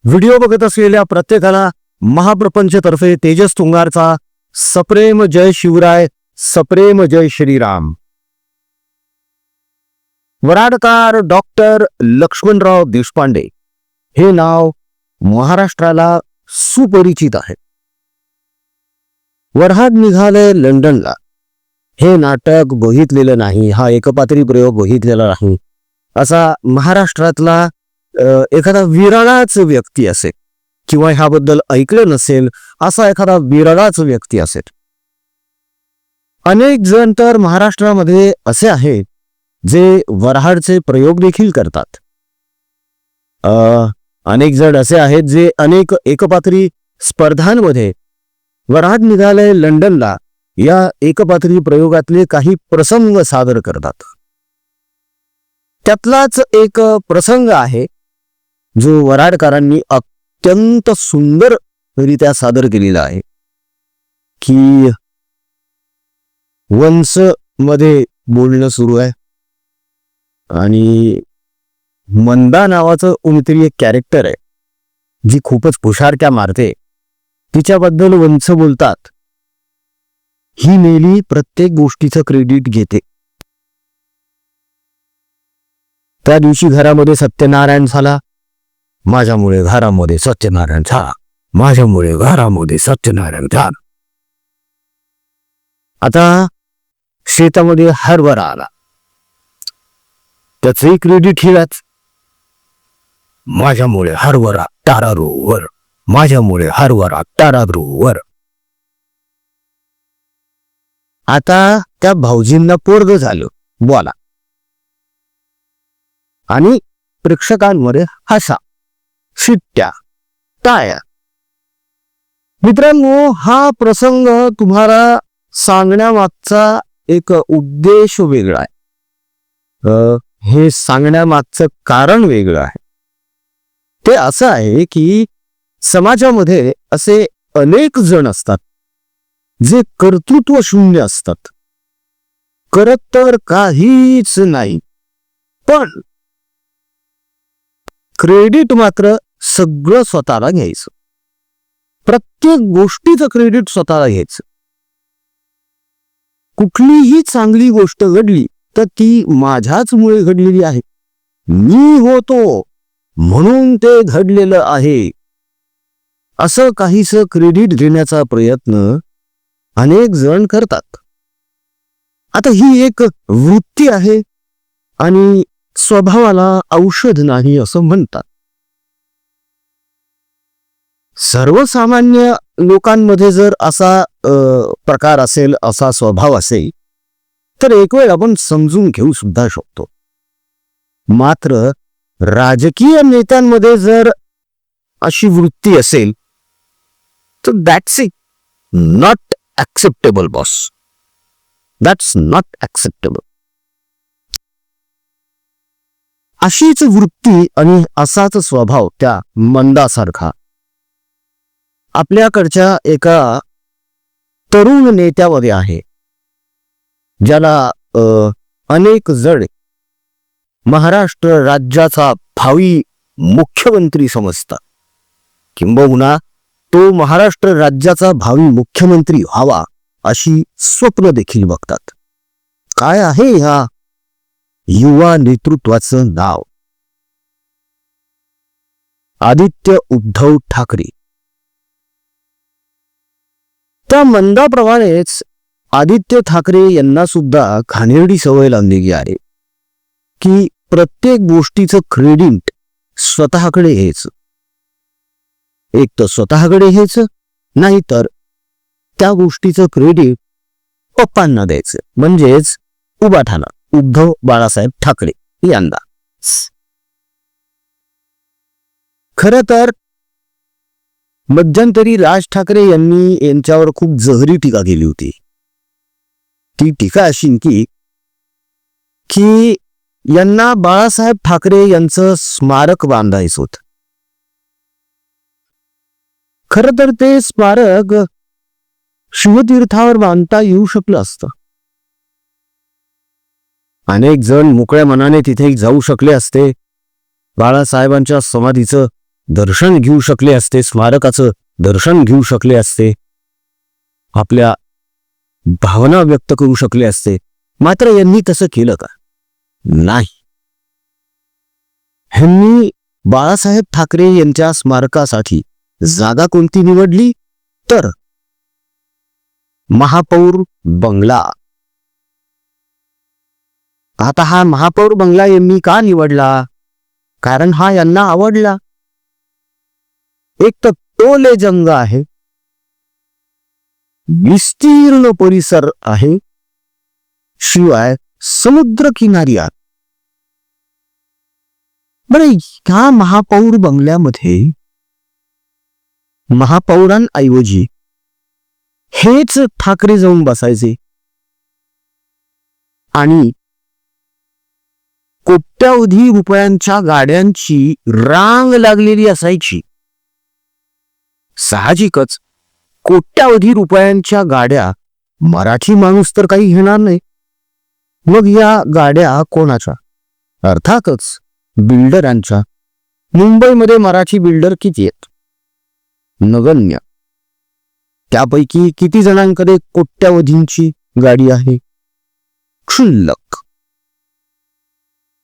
Video बघत असलेल्या प्रत्येकाला महाप्रपंचतर्फे तेजस तुंगारचा सप्रेम जय शिवराय, सप्रेम जय श्रीराम. वराडकार डॉक्टर लक्ष्मणराव देशपांडे हे नाव महाराष्ट्राला सुपरिचित आहे. वऱ्हाड निघाले लंडनला हे नाटक बघितलेलं नाही, हा एकपात्री प्रयोग बघितलेला नाही असा महाराष्ट्रातला एखादा विरळाच व्यक्ती असेल किंवा ह्याबद्दल ऐकलं नसेल असा एखादा विरळाच व्यक्ती असेल. अनेक जण तर महाराष्ट्रामध्ये असे आहेत जे वऱ्हाडचे प्रयोग देखील करतात. अनेक जण असे आहेत जे अनेक एकपात्री स्पर्धांमध्ये वऱ्हाड निघाले लंडनला या एकपात्री प्रयोगातले काही प्रसंग सादर करतात. त्यातलाच एक प्रसंग आहे जो वऱ्हाडकरांनी अत्यंत सुंदररित्या सादर केलेला आहे की वंश मध्ये बोलणं सुरू आहे आणि मंदा नावाचं कोणीतरी एक कॅरेक्टर आहे जी खूपच पुशारक्या मारते. तिच्याबद्दल वंश बोलतात, ही नेली प्रत्येक गोष्टीचं क्रेडिट घेते. त्या दिवशी घरामध्ये सत्यनारायण झाला, माझ्यामुळे घरामध्ये सत्यनारायण झाला, माझ्यामुळे घरामध्ये सत्यनारायण झाला. आता शेतामध्ये हरभरा आला, त्याचंही क्रेडिट हिलाच, माझ्यामुळे हरभरा टारारूवर, माझ्यामुळे हरभरा टारारूवर. आता त्या भाऊजींना पोरग झालं, बोला, आणि प्रेक्षकांमध्ये हसा, शिट्ट्या, टाळ्या. मित्रांनो, हा प्रसंग तुम्हाला सांगण्यामागचा एक उद्देश वेगळा आहे. हे सांगण्यामागचं कारण वेगळं आहे. ते असं आहे की समाजामध्ये असे अनेक जण असतात जे कर्तृत्व शून्य असतात, करत तर काहीच नाही, पण क्रेडिट मात्र सगळं स्वतःला घ्यायचं. प्रत्येक गोष्टीचं क्रेडिट स्वतःला घ्यायचं. कुठलीही चांगली गोष्ट घडली तर ती माझ्याच मुळे घडलेली आहे, मी होतो म्हणून ते घडलेलं आहे, असं काहीसं क्रेडिट घेण्याचा प्रयत्न अनेक जण करतात. आता ही एक वृत्ती आहे आणि स्वभावाला औषध नाही असं म्हणतात. सर्वसामान्य लोकांमध्ये जर असा प्रकार असेल, असा स्वभाव असेल तर एक वेळ आपण समजून घेऊ सुद्धा शकतो. मात्र राजकीय नेत्यांमध्ये जर अशी वृत्ती असेल तर that's it not acceptable boss, that's not acceptable. अशीच वृत्ती आणि असाच स्वभाव त्या मंदासारखा आपल्याकडच्या एका तरुण नेत्यामध्ये आहे, ज्याला अनेक जण महाराष्ट्र राज्याचा भावी मुख्यमंत्री समजतात, किंबहुना तो महाराष्ट्र राज्याचा भावी मुख्यमंत्री व्हावा अशी स्वप्न देखील बघतात. काय आहे ह्या युवा नेतृत्वाचं नाव? आदित्य उद्धव ठाकरे. त्या मंदाप्रमाणेच आदित्य ठाकरे यांना सुद्धा घाणेरडी सवय लागलेली आहे की प्रत्येक गोष्टीचं क्रेडिट स्वतःकडे घ्यायचं. एक तर स्वतःकडे घ्यायचं, नाही तर त्या गोष्टीचं क्रेडिट पप्पांना द्यायचं, म्हणजेच उभाठाणा उद्धव बाळासाहेब ठाकरे यांना. खरं तर मध्यंतरी राज ठाकरे यांनी यांच्यावर खूप जहरी टीका केली होती. ती टीका अशी की यांना बाळासाहेब ठाकरे यांचं स्मारक बांधायचं होतं. खरं तर ते स्मारक शिवतीर्थावर बांधता येऊ शकलं असतं. अनेक जण मोकळ्या मनाने तिथे जाऊ शकले असते, बाळासाहेबांच्या समाधीचं दर्शन घेऊ शकले असते, स्मारकाचं दर्शन घेऊ शकले असते, आपल्या भावना व्यक्त करू शकले असते. मात्र यांनी तसं केलं का? नाही. ह्यांनी बाळासाहेब ठाकरे यांच्या स्मारकासाठी जागा कोणती निवडली? तर महापौर बंगला. आता हा महापौर बंगला यांनी का निवडला? कारण हा यांना आवडला. एक तर टोले जंग आहे, विस्तीर्ण परिसर आहे, शिवाय समुद्र किनारी आहे. बरं, ह्या महापौर बंगल्यामध्ये महापौरांऐवजी हेच ठाकरे जाऊन बसायचे आणि कोट्यावधी रुपयांच्या गाड्यांची रांग लागलेली असायची. साहजिकच कोट्यावधी रुपयांच्या गाड्या मराठी माणूस तर काही घेणार नाही. मग या गाड्या कोणाच्या? अर्थातच बिल्डरांच्या. मुंबईमध्ये मराठी बिल्डर किती आहेत? नगण्य. त्यापैकी किती जणांकडे कोट्यावधींची गाडी आहे? क्षुल्लक.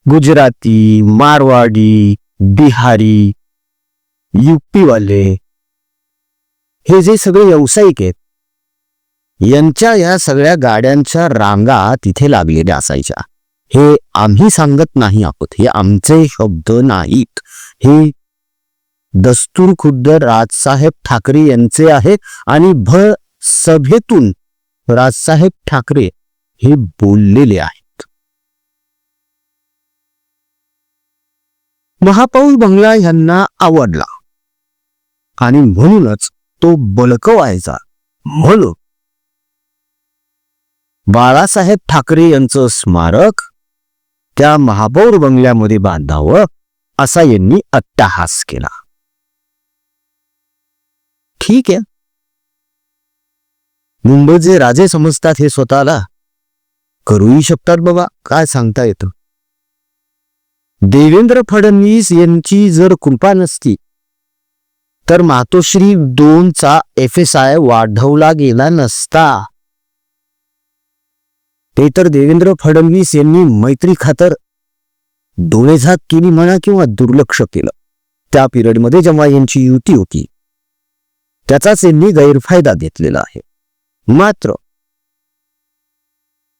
गुजराती, मारवाडी, बिहारी, युपीवाले, हे जे सगळे व्यावसायिक आहेत, यांच्या या सगळ्या गाड्यांच्या रांगा तिथे लागलेल्या असायच्या. हे आम्ही सांगत नाही आहोत, हे आमचे शब्द नाहीत. हे दस्तूर खुद्द राजसाहेब ठाकरे यांचे आहे आणि भर सभेतून राजसाहेब ठाकरे हे बोललेले आहेत. महापौर बंगला यांना आवडला आणि म्हणूनच तो बळकवायचा म्हणून बाळासाहेब ठाकरे यांचं स्मारक त्या महापौर बंगल्यामध्ये बांधावं असा यांनी अट्टहास केला. ठीक आहे, मुंबईचे राजे समजतात हे स्वतःला, करूही शकतात बाबा, काय सांगता येतं. देवेंद्र फडणवीस यांची जर कृपा नसती तर मातोश्री 2चा FSI वाढवला गेला नसता. ते तर देवेंद्र फडणवीस यांनी मैत्री खातर डोळेझाक केली म्हणा किंवा दुर्लक्ष केलं. त्या पिरियडमध्ये जेव्हा यांची युती होती त्याचाच यांनी गैरफायदा घेतलेला आहे. मात्र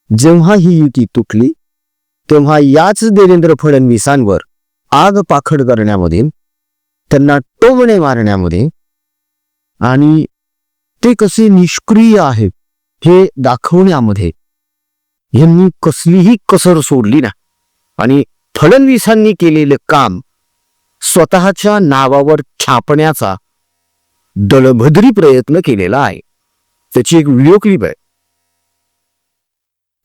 जेव्हा ही युती तुटली तेव्हा याच देवेंद्र फडणवीसांवर आग पाखड करण्यामध्ये, त्यांना टोमणे मारण्यामध्ये आणि ते कसे निष्क्रिय आहेत हे दाखवण्यामध्ये यांनी कसलीही कसर सोडली ना. आणि फडणवीसांनी केलेले काम स्वतःच्या नावावर छापण्याचा दळभद्री प्रयत्न केलेला आहे. त्याची एक व्हिडिओ क्लिप आहे.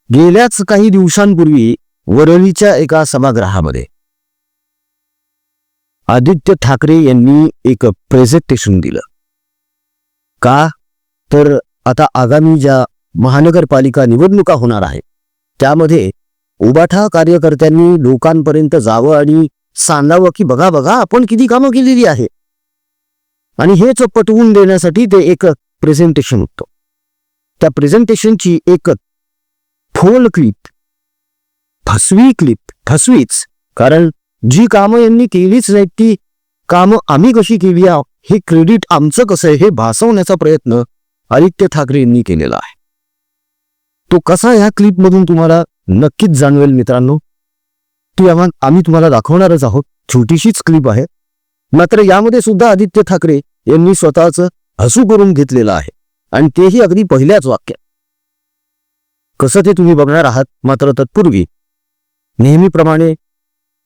गेल्याच काही दिवसांपूर्वी वरळीच्या एका सभागृहामध्ये आदित्य ठाकरे यांनी एक प्रेझेंटेशन दिलं. का तर आता आगामी ज्या महानगरपालिका निवडणुका होणार आहेत त्यामध्ये उबाठा कार्यकर्त्यांनी लोकांपर्यंत जावं आणि सांगावं की बघा बघा आपण किती कामं केलेली आहे. आणि हेच पटवून देण्यासाठी ते एक प्रेझेंटेशन होतं. त्या प्रेझेंटेशनची एक फोल क्लिप, फसवी क्लिप, फसवीच, कारण जी कामं यांनी केलीच नाहीत ती कामं आम्ही कशी केली हे क्रेडिट आमचं कसं आहे हे भासवण्याचा प्रयत्न आदित्य ठाकरे यांनी केलेला आहे. तो कसा ह्या क्लिपमधून तुम्हाला नक्कीच जाणवेल मित्रांनो. ती आम्ही तुम्हाला दाखवणारच आहोत. छोटीशीच क्लिप आहे, मात्र यामध्ये सुद्धा आदित्य ठाकरे यांनी स्वतःच हसू करून घेतलेलं आहे आणि तेही अगदी पहिल्याच वाक्यात. कसं ते तुम्ही बघणार आहात. मात्र तत्पूर्वी नेहमीप्रमाणे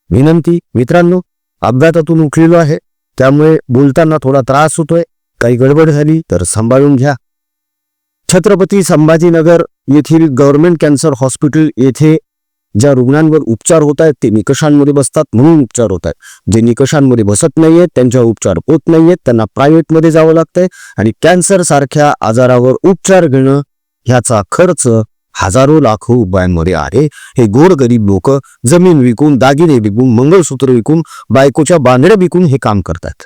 विनंती मित्रांनो, अपघातातून उठलेलो आहे त्यामुळे बोलताना थोडा त्रास होतोय. काही गडबड झाली तर सांभाळून घ्या. छत्रपती संभाजीनगर येथील गव्हर्नमेंट कॅन्सर हॉस्पिटल येथे ज्या रुग्णांवर उपचार होत आहेत ते निकषांमध्ये बसतात म्हणून उपचार होत आहेत. जे निकषांमध्ये बसत नाहीयेत त्यांच्यावर उपचार होत नाहीयेत, त्यांना प्रायव्हेटमध्ये जावं लागतंय. आणि कॅन्सर सारख्या आजारावर उपचार घेणं ह्याचा खर्च हजारो लाखो रुपयांमध्ये आहे. हे गोरगरीब लोक जमीन विकून, दागिने विकून, मंगळसूत्र विकून, बायकोच्या बांगड्या विकून हे काम करतात.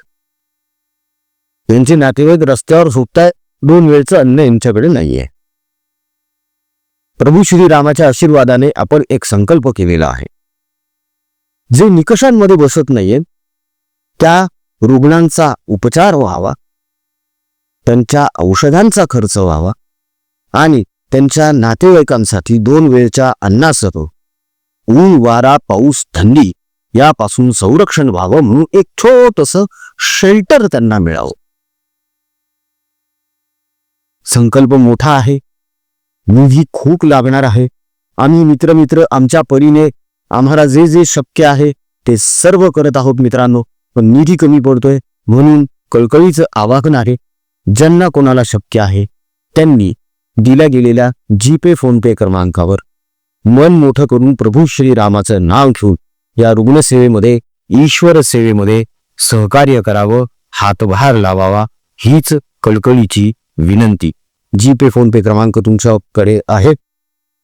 यांचे नातेवाईक रस्त्यावर झोपताय, 2 वेळचं अन्न यांच्याकडे नाहीये. प्रभू श्रीरामाच्या आशीर्वादाने आपण एक संकल्प केलेला आहे. जे निकषांमध्ये बसत नाहीये त्या रुग्णांचा उपचार व्हावा, त्यांच्या औषधांचा खर्च व्हावा आणि त्यांच्या नातेवाईकांसाठी 2 वेळच्या अन्नासह ऊन, वारा, पाऊस, थंडी यापासून संरक्षण व्हावं म्हणून एक छोटंसं शेल्टर त्यांना मिळावं. संकल्प मोठा आहे, निधी खूप लागणार आहे. आम्ही मित्र आमच्या परीने आम्हाला जे जे शक्य आहे ते सर्व करत आहोत मित्रांनो. पण निधी कमी पडतोय म्हणून कळकळीचं आवाहन आहे, ज्यांना कोणाला शक्य आहे त्यांनी दिल्या गेलेल्या जीपे फोनपे क्रमांकावर मन मोठं करून प्रभू श्रीरामाचं नाव घेऊन या रुग्णसेवेमध्ये, ईश्वर सेवेमध्ये सहकार्य करावं, हातभार लावावा हीच कळकळीची विनंती. जीपे फोनपे क्रमांक तुमच्याकडे आहे.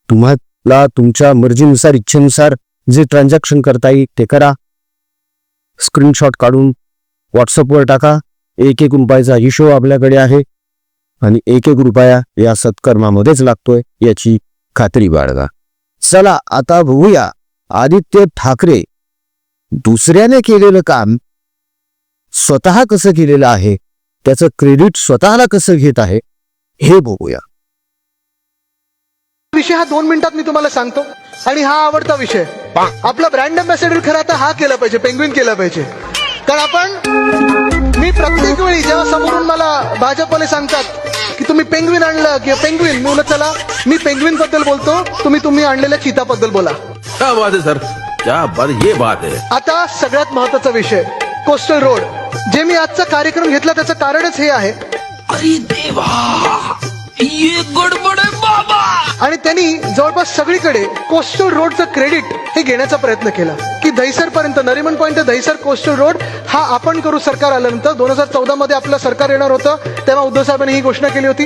तुम्हाला तुमच्या मर्जीनुसार, इच्छेनुसार जे ट्रान्झॅक्शन करता येईल ते करा. स्क्रीनशॉट काढून व्हॉट्सअपवर टाका. 1-1 रुपयाचा हिशोब आपल्याकडे आहे आणि 1-1 रुपया या सत्कर्मामध्येच लागतोय याची खात्री बाळगा. चला आता बघूया आदित्य ठाकरे दुसऱ्याने केलेलं काम स्वतः कसं केलेलं आहे, त्याचं क्रेडिट स्वतःला कसं घेत आहे हे बघूया. विषय हा 2 मिनिटात मी तुम्हाला सांगतो आणि हा आवडता विषय. आपला ब्रँड अँबॅसेडर खरं आता हा केला पाहिजे, पेंग्विन केला पाहिजे. कारण मी प्रत्येक वेळी जेव्हा समोरून मला भाजपवाले सांगतात की तुम्ही पेंग्विन आणलं किंवा पेंग्विन, मी म्हणलं चला मी पेंग्विन बद्दल बोलतो, तुम्ही आणलेल्या चीताबद्दल बोला. क्या बात है सर, क्या बात, ये बात है. आता सगळ्यात महत्वाचा विषय कोस्टल रोड. जे मी आजचा कार्यक्रम घेतला त्याचं कारणच हे आहे. अरे देवा, ये गडबड आहे बाबा. आणि त्यांनी जवळपास सगळीकडे कोस्टल रोडचं क्रेडिट हे घेण्याचा प्रयत्न केला की दहिसर पर्यंत, नरिमन पॉइंट ते दहिसर कोस्टल रोड हा आपण करू. सरकार आल्यानंतर 2014 मध्ये आपलं सरकार येणार होतं, तेव्हा उद्धव साहेबांनी ही घोषणा केली होती.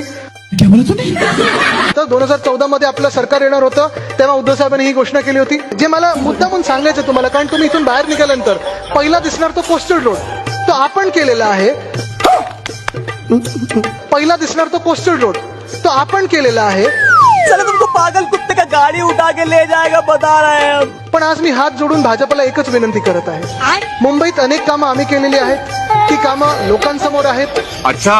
तर 2014 मध्ये आपलं सरकार येणार होतं, तेव्हा उद्धव साहेबांनी ही घोषणा केली होती. जे मला मुद्दामून सांगायचं तुम्हाला, कारण तुम्ही इथून बाहेर निघाल्यानंतर पहिला दिसणार तो कोस्टल रोड, तो आपण केलेला आहे. पहिला दिसणार तो कोस्टल रोड तो आपण केलेला आहे. चला तुमको पागल कुत्ते का गाड़ी उठा के ले जाएगा बता रहे हैं हम. पण आज मी हात जोडून भाजपला एकच विनंती करत आहे. मुंबईत अनेक कामं आम्ही केलेली आहेत, ती कामं लोकांसमोर आहेत. अच्छा,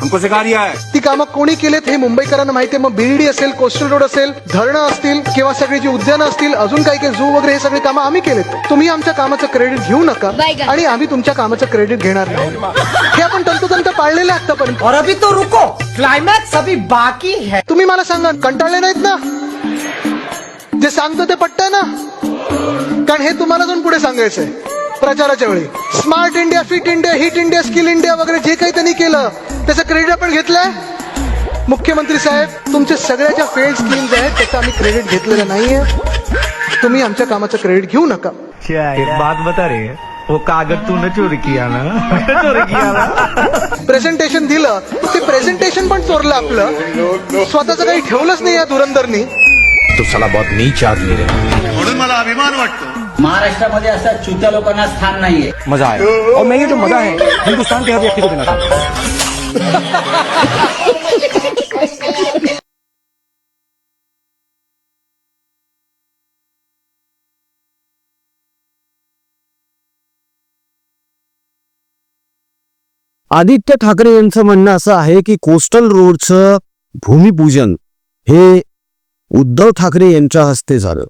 हमको सिखा रिया है. ती कामं कोणी केलेत हे मुंबईकरांना माहिती आहे. मग बीडी असेल, कोस्टल रोड असेल, धरणं असतील किंवा सगळी जी उद्यानं असतील, अजून काही काही झू वगैरे, हे सगळी कामं आम्ही केलेत. तुम्ही आमच्या कामाचं क्रेडिट घेऊ नका आणि आम्ही तुमच्या कामाचं क्रेडिट घेणार नाही. हे आपण तंतोतंत पाळलेलं आहे आतापर्यंत. और अभी तो रुको, क्लाइमैक्स अभी बाकी है. तुम्ही मला सांगा, कंटाळले नाहीत ना? जे सांगतो ते पटतंय ना? कारण हे तुम्हाला जाऊन पुढे सांगायचंय प्रचाराच्या वेळी. Smart India, fit India, hit India, skill India वगैरे जे काही त्यांनी केलं त्याचं क्रेडिट आपण घेतलंय. मुख्यमंत्री साहेब, तुमच्या सगळ्या ज्या फेल्ड स्कीम्स आहेत त्याचं आम्ही क्रेडिट घेतलेलं नाहीये. तुम्ही आमच्या कामाचं क्रेडिट घेऊ नका. एक बात बता रे, वो कागज तूने चोरी किया ना? चोरी किया ना? प्रेझेंटेशन दिलं, ते प्रेझेंटेशन पण चोरलं आपलं. स्वतःचं काही ठेवलंच नाही या धुरंधरनी. तो साला बहुत नीच आदमी रे. म्हणून मला अभिमान वाटतो. महाराष्ट्रामध्ये अशा चुत्या लोकांना स्थान नाहीये. मजा आया और मैं ये जो मजा है हिंदुस्तान के हर व्यक्ति को देना चाहता हूं. आदित्य ठाकरे यांचं म्हणणं असं आहे की कोस्टल रोडचं भूमिपूजन हे उद्धव ठाकरे यांच्या हस्ते झालं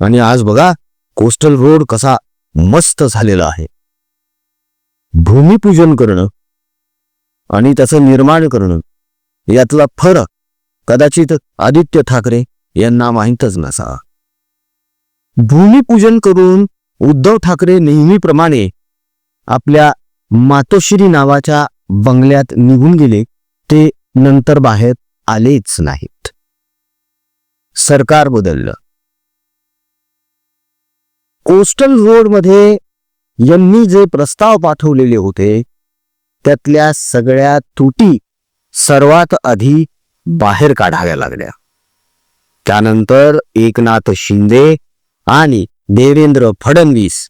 आणि आज बघा कोस्टल रोड कसा मस्त झालेला आहे. भूमिपूजन करणं आणि त्याचं निर्माण करणं यातला फरक कदाचित आदित्य ठाकरे यांना माहीतच नसावा. भूमिपूजन करून उद्धव ठाकरे नेहमीप्रमाणे आपल्या मातोश्री नावाच्या बंगल्यात निघून गेले. ते नंतर बाहेर आलेच नाहीत. सरकार बदललं. कोस्टल रोडमध्ये यांनी जे प्रस्ताव पाठवलेले होते त्यातल्या सगळ्या त्रुटी सर्वात आधी बाहेर काढाव्या लागल्या. त्यानंतर एकनाथ शिंदे आणि देवेंद्र फडणवीस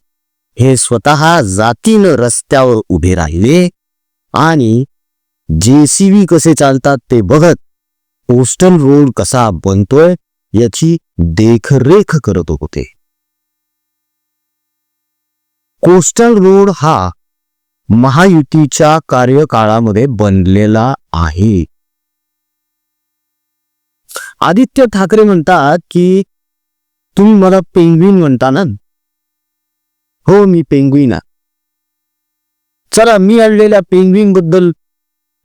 हे स्वतः जातीनं रस्त्यावर उभे राहिले आणि JCB कसे चालतात ते बघत कोस्टल रोड कसा बनतोय याची देखरेख करत होते. कोस्टल रोड हा महायुतीच्या कार्यकाळामध्ये बनलेला आहे. आदित्य ठाकरे म्हणतात की तुम्ही मला पेंग्विन म्हणता ना. हो, मी पेंग्विन आहे. चला, मी आणलेल्या पेंग्विन बद्दल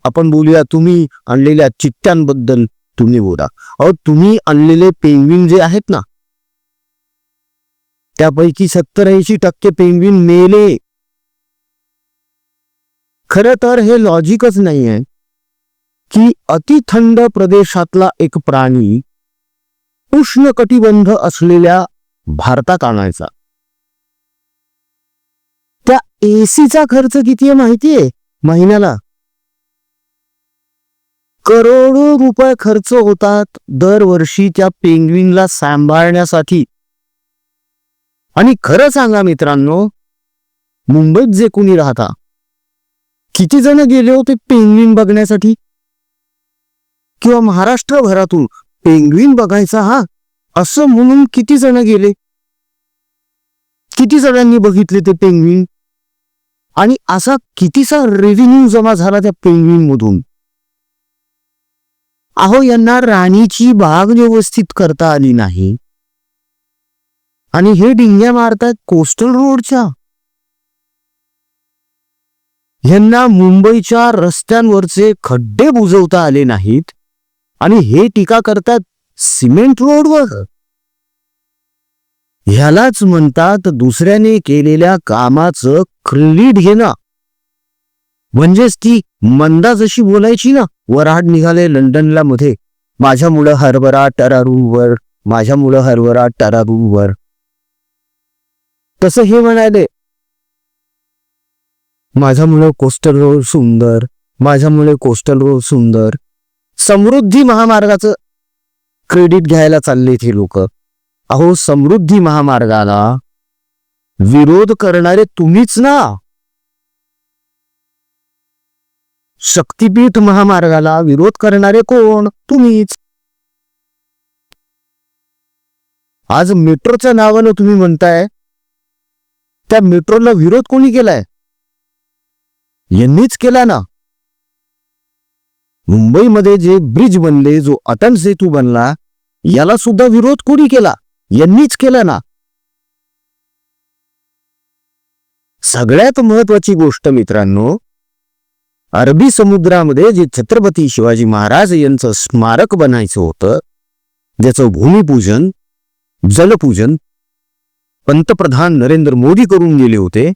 आपण बोलूया. तुम्ही आणलेल्या चिट्ट्यांबद्दल तुम्ही बोला. अहो, तुम्ही आणलेले पेंग्विन जे आहेत ना, त्यापैकी 70-80% पेंग्विन मेले. खरं तर हे लॉजिकच नाही आहे की अति थंड प्रदेशातला एक प्राणी उष्णकटिबंध असलेल्या भारतात आणायचा. त्या एसीचा खर्च किती आहे माहितीये महिन्याला? करोडो रुपये खर्च होतात दरवर्षी त्या पेंग्विनला सांभाळण्यासाठी. आणि खरं सांगा मित्रांनो, मुंबईत जे कोणी राहता, किती जण गेले होते पेंग्विन बघण्यासाठी? किंवा महाराष्ट्रभरातून पेंग्विन बघायचा हा असं म्हणून किती जण गेले? किती जणांनी बघितले ते पेंग्विन? आणि असा कितीसा रेव्हेन्यू जमा झाला त्या पेंग्विन मधून? अहो, यांना राणीची बाग व्यवस्थित करता आली नाही आणि हे डिंग्या मारतात कोस्टल रोडच्या. यांना मुंबईच्या रस्त्यांवरचे खड्डे बुजवता आले नाहीत आणि हे टीका करतात सिमेंट रोडवर. ह्यालाच म्हणतात दुसऱ्याने केलेल्या कामाचं क्रेडिट घेणं. म्हणजेच ती मंदा जशी बोलायची ना, वराड निघाले लंडनला मध्ये, माझ्यामुळं हरभरा टरारूवर, माझ्यामुळं हरभरा टरारूवर, तसं हे म्हणाले माझ्यामुळे कोस्टल रोड सुंदर, माझ्यामुळे कोस्टल रोड सुंदर. समृद्धी महामार्गाचं क्रेडिट घ्यायला चालले ते लोक. अहो, समृद्धी महामार्गाला विरोध करणारे तुम्हीच ना. शक्तीपीठ महामार्गाला विरोध करणारे कोण? तुम्हीच. आज मेट्रोच्या नावानं तुम्ही म्हणताय, त्या मेट्रोला विरोध कोणी केलाय? यांनीच केला ना. मुंबईमध्ये जे ब्रिज बनले, जो अटल सेतू बनला, याला सुद्धा विरोध कोणी केला? यांनीच केला ना. सगळ्यात महत्वाची गोष्ट मित्रांनो, अरबी समुद्रामध्ये जे छत्रपती शिवाजी महाराज यांचं स्मारक बनायचं होतं, ज्याचं भूमिपूजन, जलपूजन पंतप्रधान नरेंद्र मोदी करून गेले होते,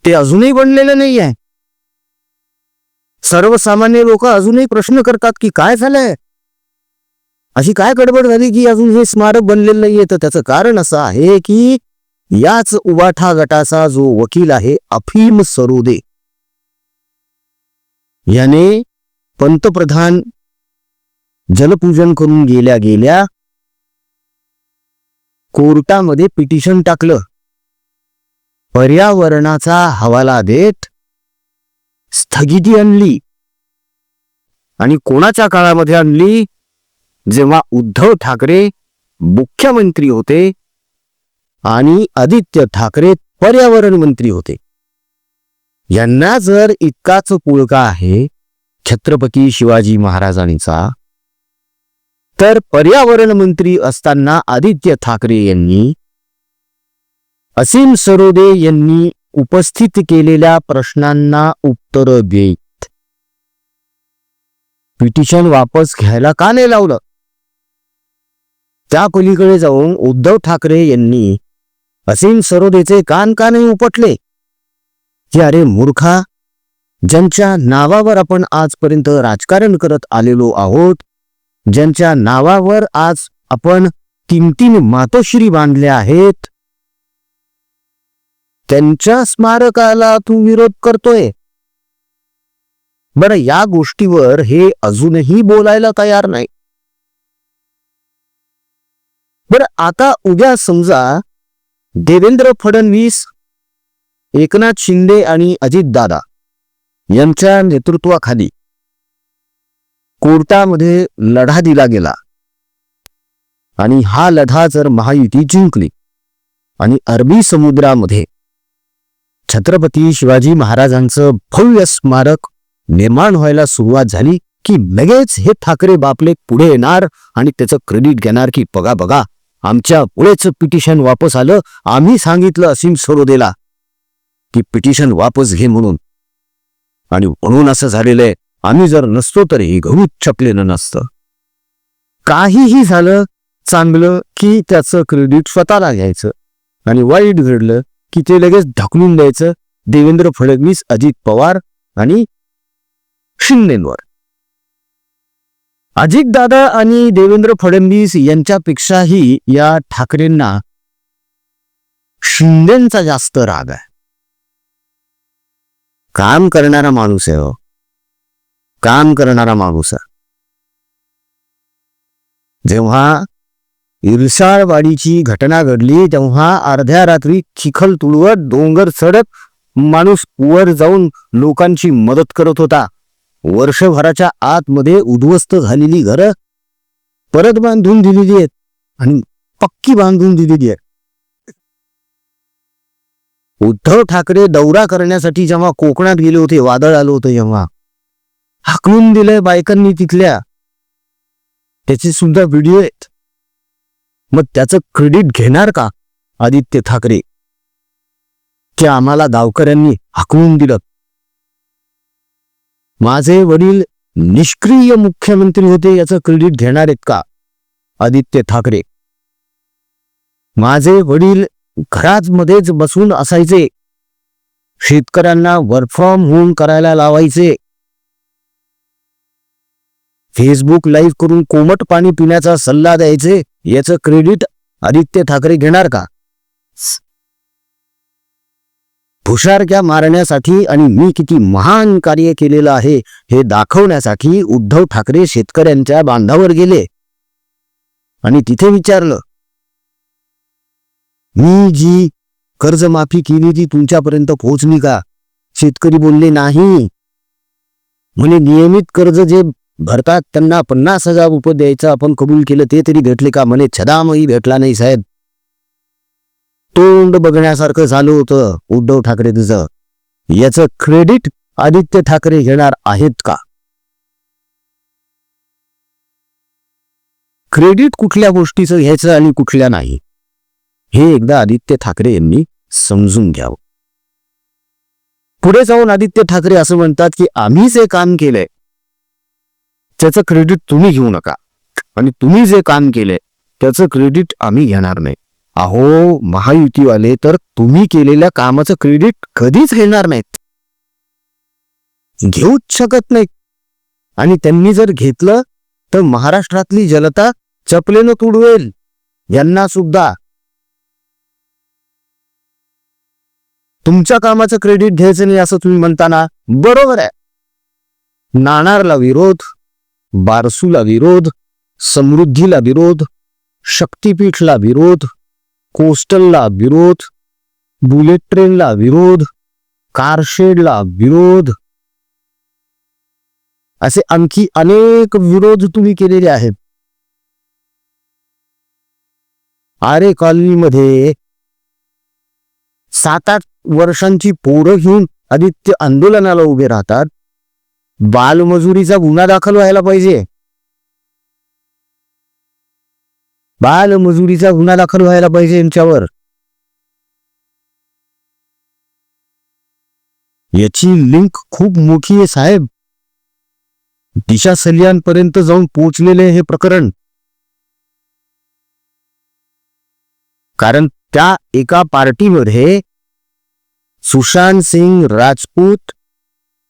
ते अजूनही बनलेलं नाही आहे. सर्वसामान्य लोक अजूनही प्रश्न करतात की काय झालंय, अशी काय गडबड झाली की अजून हे स्मारक बनलेलं नाहीये. तर त्याचं कारण असं आहे की याच उबाठा गटाचा जो वकील आहे अफीम सरोदे, याने पंतप्रधान जलपूजन करून गेल्या गेल्या कोर्टामध्ये पिटिशन टाकलं. पर्यावरणाचा हवाला देत स्थगिती आणली. आणि कोणाच्या काळामध्ये आणली? जेव्हा उद्धव ठाकरे मुख्यमंत्री होते आणि आदित्य ठाकरे पर्यावरण मंत्री होते. यांना जर इतकाच पुळका आहे छत्रपती शिवाजी महाराजांचा, तर पर्यावरण मंत्री असताना आदित्य ठाकरे यांनी असीम सरोदे यांनी उपस्थित केलेल्या प्रश्नांना उत्तर देत पिटिशन वापस घ्यायला का नाही लावलं? त्या पलीकडे जाऊन उद्धव ठाकरे यांनी असीम सरोदेचे कान का नाही उपटले की अरे मूर्खा, ज्यांच्या नावावर आपण आजपर्यंत राजकारण करत आलेलो आहोत, ज्यांच्या नावावर आज आपण 3-3 मातोश्री बांधल्या आहेत, त्यांच्या स्मारकाला तू विरोध करतोय. बरं, या गोष्टीवर हे अजूनही बोलायला तयार नाही. बरं, आता उद्या समजा देवेंद्र फडणवीस, एकनाथ शिंदे आणि अजितदादा यांच्या नेतृत्वाखाली कोर्टामध्ये लढा दिला गेला आणि हा लढा जर महायुती जिंकली आणि अरबी समुद्रामध्ये छत्रपती शिवाजी महाराजांचं भव्य स्मारक निर्माण व्हायला सुरुवात झाली की लगेच हे ठाकरे बापले पुढे येणार आणि त्याचं क्रेडिट घेणार की बघा बघा आमच्या पुढेच पिटिशन वापस आलं, आम्ही सांगितलं असीम सरोदेला की पिटिशन वापस घे म्हणून, आणि म्हणून असं झालेलं आहे. आम्ही जर नसतो तर हे गहू छपलेलं नसतं. काहीही झालं चांगलं की त्याचं क्रेडिट स्वतःला घ्यायचं आणि वाईट घडलं की ते लगेच ढकलून द्यायचं देवेंद्र फडणवीस, अजित पवार आणि शिंदेंवर. अजितदादा आणि देवेंद्र फडणवीस यांच्यापेक्षाही या ठाकरेंना शिंदेंचा जास्त राग आहे. काम करणारा माणूस आहे, हो काम करणारा माणूस आहे. जेव्हा इरसाळवाडीची घटना घडली तेव्हा अर्ध्या रात्री चिखल तुडवत डोंगर चढत माणूस वर जाऊन लोकांची मदत करत होता. वर्षभराच्या आतमध्ये उद्ध्वस्त झालेली घरं परत बांधून दिलेली आहेत आणि पक्की बांधून दिलेली आहे. उद्धव ठाकरे दौरा करण्यासाठी जेव्हा कोकणात गेले होते, वादळ आलं होतं जेव्हा, हाकलून दिलंय बायकांनी तिथल्या, त्याचे सुद्धा व्हिडिओ आहेत. मग त्याचं क्रेडिट घेणार का आदित्य ठाकरे की आम्हाला गावकऱ्यांनी हाकलून दिलं? माझे वडील निष्क्रिय मुख्यमंत्री होते याचं क्रेडिट घेणार आहेत का आदित्य ठाकरे? माझे वडील घरात मध्येच बसून असायचे, शेतकऱ्यांना वर्क फ्रॉम होम करायला लावायचे, फेसबुक लाईव्ह करून कोमट पाणी पिण्याचा सल्ला द्यायचे, याचं क्रेडिट आदित्य ठाकरे घेणार का? भुशारक्या मारण्यासाठी आणि मी किती महान कार्य केलेलं आहे हे दाखवण्यासाठी उद्धव ठाकरे शेतकऱ्यांच्या बांधावर गेले आणि तिथे विचारलं, मी जी कर्जमाफी केली ती तुमच्यापर्यंत पोहोचली का? शेतकरी बोलले नाही. म्हणे नियमित कर्ज जे भरतात त्यांना 50,000 रुपये द्यायचं आपण कबूल केलं, ते तरी भेटले का? म्हणे छदामही भेटला नाही साहेब. तोंड बघण्यासारखं झालं होतं उद्धव ठाकरे तुझं. याचं क्रेडिट आदित्य ठाकरे घेणार आहेत का? क्रेडिट कुठल्या गोष्टीचं घ्यायचं आणि कुठल्या नाही हे एकदा आदित्य ठाकरे यांनी समजून घ्यावं. पुढे जाऊन आदित्य ठाकरे असं म्हणतात की आम्ही जे काम केलंय त्याचं क्रेडिट तुम्ही घेऊ नका आणि तुम्ही जे काम केलंय त्याचं क्रेडिट आम्ही घेणार नाही. अहो महायुतीवाले तर तुम्ही केलेल्या कामाचं क्रेडिट कधीच घेणार नाहीत, घेऊच शकत नाहीत. आणि त्यांनी जर घेतलं तर महाराष्ट्रातली जनता चपलेनं तुडवेल यांना सुद्धा. तुमच्या कामाचं क्रेडिट घ्यायचं नाही असं तुम्ही म्हणताना बरोबर आहे. नाणारला विरोध, बारसूला विरोध, समृद्धीला विरोध, शक्तीपीठला विरोध, कोस्टलला विरोध, बुलेट ट्रेनला विरोध, कारशेडला विरोध, असे आणखी अनेक विरोध तुम्ही केलेले आहेत. आरे कॉलनीमध्ये 7-8 वर्षांची पोरं घेऊन आदित्य आंदोलनाला उभे राहतात. बालमजुरीचा गुन्हा दाखल व्हायला पाहिजे, बालमजुरीचा गुन्हा दाखल व्हायला पाहिजे यांच्यावर. याची लिंक खूप मोठी आहे साहेब. दिशा सलियानपर्यंत जाऊन पोहोचलेले हे प्रकरण. कारण त्या एका पार्टीमध्ये सुशांत सिंग राजपूत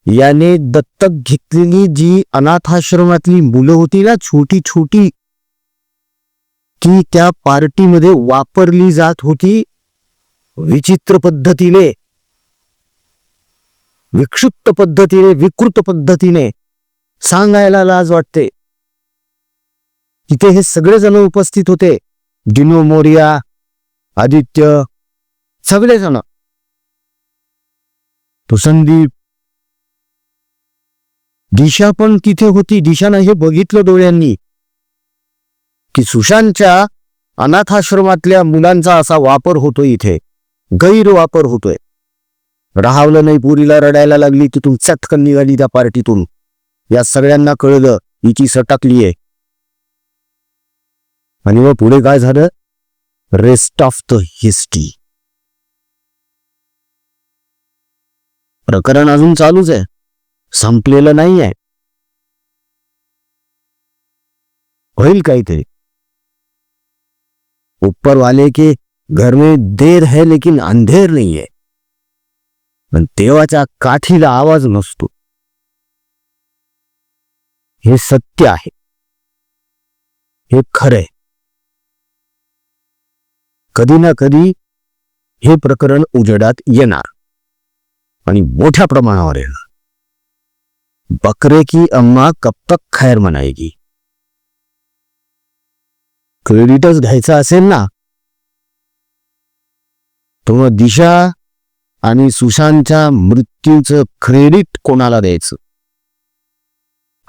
याने दत्तक घेतलेली जी अनाथाश्रमातली मुलं होती ना, छोटी छोटी, ती त्या पार्टीमध्ये वापरली जात होती विचित्र पद्धतीने, विक्षिप्त पद्धतीने, विकृत पद्धतीने. सांगायला लाज वाटते. तिथे हे सगळेजण उपस्थित होते, डिनो मोरिया, आदित्य, सगळेजण. तो संदीप दिशा पण तिथे होती. दिशानं हे बघितलं डोळ्यांनी की सुशांतच्या अनाथाश्रमातल्या मुलांचा असा वापर होतोय, इथे गैरवापर होतोय. राहावलं नाही, पुरीला रडायला लागली, तिथून चटकन निघाली त्या पार्टीतून. या सगळ्यांना कळलं हिची सटकली आहे. आणि मग पुढे काय झालं? Rest of the history. प्रकरण अजून चालूच आहे, संपलेलं नाही आहे. होईल काहीतरी. ऊपर वाले के घर में देर है लेकिन अंधेर नहीं है. पण देवाच्या काठीला आवाज नसतो. हे सत्य आहे, हे खरंय. कधी ना कधी हे प्रकरण उजेडात येणार आणि मोठ्या प्रमाणावर येणार. बकरे की अम्मा कब तक खैर मनाएगी. क्रेडिटच घ्यायचा असेल ना, तर मग दिशा आणि सुशांतच्या मृत्यूचं क्रेडिट कोणाला द्यायचं,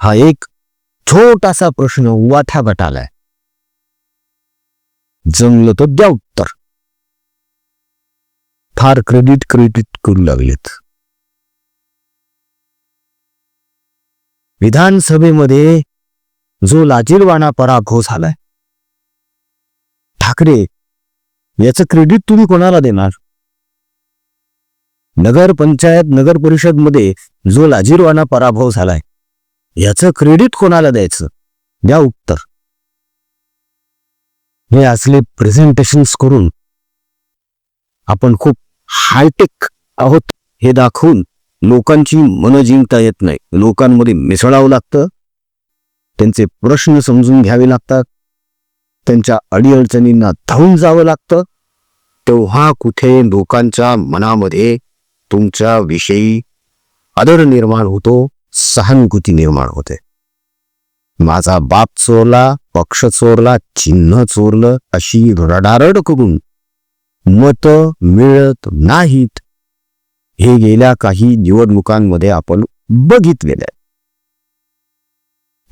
हा एक छोटासा प्रश्न वाठावट आलाय. जमलं तर द्या उत्तर. फार क्रेडिट करू लागलेत. विधानसभेमध्ये जो लाजिरवाणा पराभव झालाय, ठाकरे, याचं क्रेडिट तुम्ही कोणाला देणार? नगर पंचायत नगर परिषद मध्ये जो लाजिरवाणा पराभव झालाय, याचं क्रेडिट कोणाला द्यायचं? द्या उत्तर. हे असले प्रेझेंटेशन्स करून आपण खूप हायटेक आहोत हे दाखवून लोकांची मनं जिंकता येत नाही. लोकांमध्ये मिसळावं लागतं, त्यांचे प्रश्न समजून घ्यावे लागतात, त्यांच्या अडीअडचणींना धावून जावं लागतं. तेव्हा कुठे लोकांच्या मनामध्ये तुमच्या विषयी आदर निर्माण होतो, सहानुभूती निर्माण होते. माझा बाप चोरला, पक्ष चोरला, चिन्ह चोरलं अशी रडारड करून मत मिळत नाहीत, हे गेल्या काही निवडणुकांमध्ये आपण बघितलेलं आहे.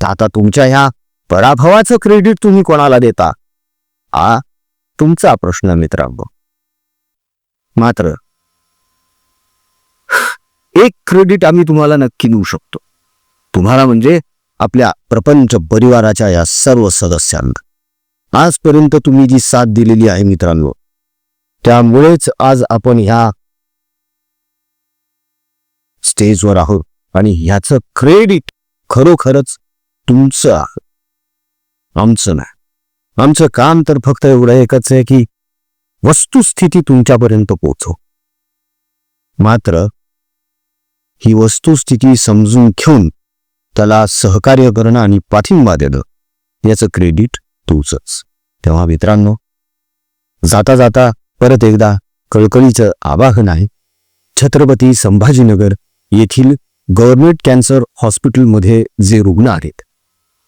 आता तुमच्या ह्या पराभवाचं क्रेडिट तुम्ही कोणाला देता, हा तुमचा प्रश्न मित्रांनो. मात्र एक क्रेडिट आम्ही तुम्हाला नक्की देऊ शकतो, तुम्हाला म्हणजे आपल्या प्रपंच परिवाराच्या या सर्व सदस्यांना. आजपर्यंत तुम्ही जी साथ दिलेली आहे मित्रांनो, त्यामुळेच आज आपण ह्या स्टेजवर आहोत आणि ह्याचं क्रेडिट खरोखरच तुमचं आहे, आमचं नाही. आमचं काम तर फक्त एवढं एकच आहे की वस्तुस्थिती तुमच्यापर्यंत पोहोचव. मात्र ही वस्तुस्थिती समजून घेऊन त्याला सहकार्य करणं आणि पाठिंबा देणं, याचं क्रेडिट तुझंच. तेव्हा मित्रांनो, जाता जाता परत एकदा कळकळीचं आवाहन आहे. छत्रपती संभाजीनगर येथील गव्हर्नमेंट कॅन्सर हॉस्पिटलमध्ये जे रुग्ण आहेत,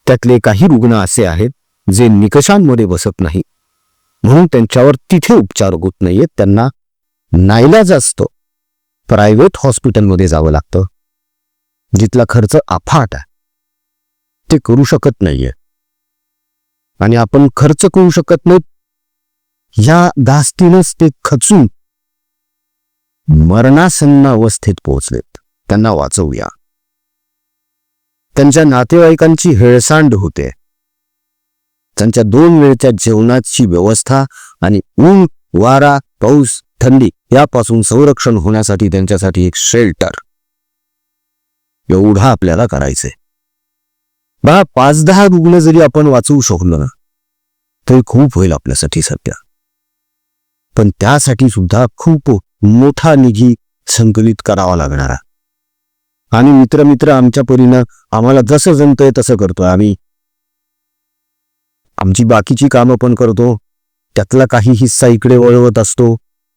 त्यातले काही रुग्ण असे आहेत जे निकषांमध्ये बसत नाही, म्हणून त्यांच्यावर तिथे उपचार होत नाहीयेत. त्यांना नाईलाज असतो, प्रायव्हेट हॉस्पिटलमध्ये जावं लागतं, जिथला खर्च अफाट आहे. ते करू शकत नाहीये आणि आपण खर्च करू शकत नाही, या धास्तीनच ते खचून मरणासन्न अवस्थेत पोहोचलेत. त्यांना वाचवूया. त्यांच्या नातेवाईकांची हेळसांड होते. त्यांच्या 2 वेळच्या जेवणाची व्यवस्था आणि ऊन, वारा, पाऊस, थंडी यापासून संरक्षण होण्यासाठी त्यांच्यासाठी एक शेल्टर, एवढा आपल्याला करायचंय. 5-10 रुग्ण जरी आपण वाचवू शकलो ना, तरी खूप होईल आपल्यासाठी सध्या. पण त्यासाठी सुद्धा खूप मोठा निधी संकलित करावा लागणार आहे. आणि मित्र आमच्या परीनं आम्हाला जसं जमतंय तसं करतोय. आम्ही आमची बाकीची कामं पण करतो, त्यातला काही हिस्सा इकडे वळवत असतो.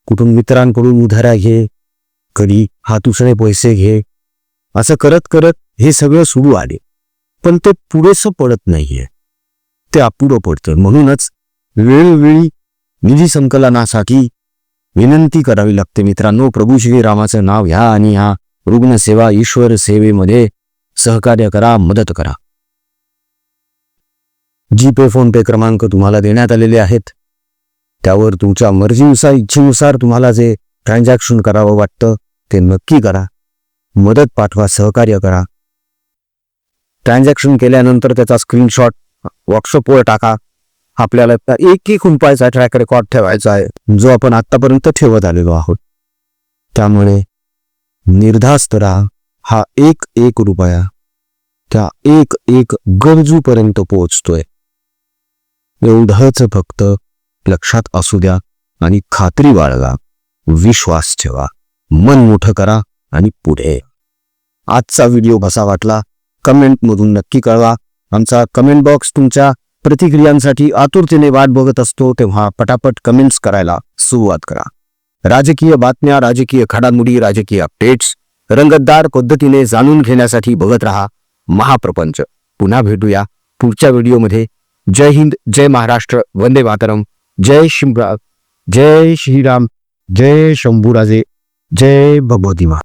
कुठून मित्रांकडून उधाऱ्या घे, कधी हातुसणे पैसे घे, असं करत करत हे सगळं सुरू आले. पण ते पुरेसं पडत नाहीये, ते अपुरं पडतं. म्हणूनच वेळोवेळी निधी संकलनासाठी विनंती करावी लागते मित्रांनो. प्रभू श्रीरामाचं नाव घ्या आणि ह्या रुग्णसेवा ईश्वर सेवेमध्ये सहकार्य करा, मदत करा. जीपे फोनपे क्रमांक तुम्हाला देण्यात आलेले आहेत. त्यावर तुमच्या मर्जीनुसार इच्छेनुसार तुम्हाला जे ट्रान्झॅक्शन करावं वाटतं ते नक्की करा. मदत पाठवा, सहकार्य करा. ट्रान्झॅक्शन केल्यानंतर त्याचा स्क्रीनशॉट व्हॉट्सअपवर टाका. आपल्याला एक रुपयाचा ट्रॅक रेकॉर्ड ठेवायचा आहे, जो आपण आतापर्यंत ठेवत आलेलो आहोत. त्यामुळे निर्धास्त राहा. हा एक रुपया त्या एक गरजूपर्यंत पोहोचतोय. एवढंच फक्त लक्षात असू द्या आणि खात्री बाळगा. विश्वास ठेवा, मन मोठं करा आणि पुढे. आजचा व्हिडिओ कसा वाटला कमेंटमधून नक्की कळवा. आमचा कमेंट बॉक्स तुमच्या प्रतिक्रियांसाठी आतुरतेने वाट बघत असतो, तेव्हा पटापट कमेंट्स करायला सुरुवात करा. राजकीय बातम्या, राजकीय घडामोडी, राजकीय अपडेट्स रंगतदार पद्धतीने जाणून घेण्यासाठी बघत रहा महाप्रपंच. पुन्हा भेटूया पुढच्या व्हिडिओमध्ये. जय हिंद, जय महाराष्ट्र, वंदे मातरम, जय शिवराज, जय श्रीराम, जय शंभूराजे, जय भगवती मा.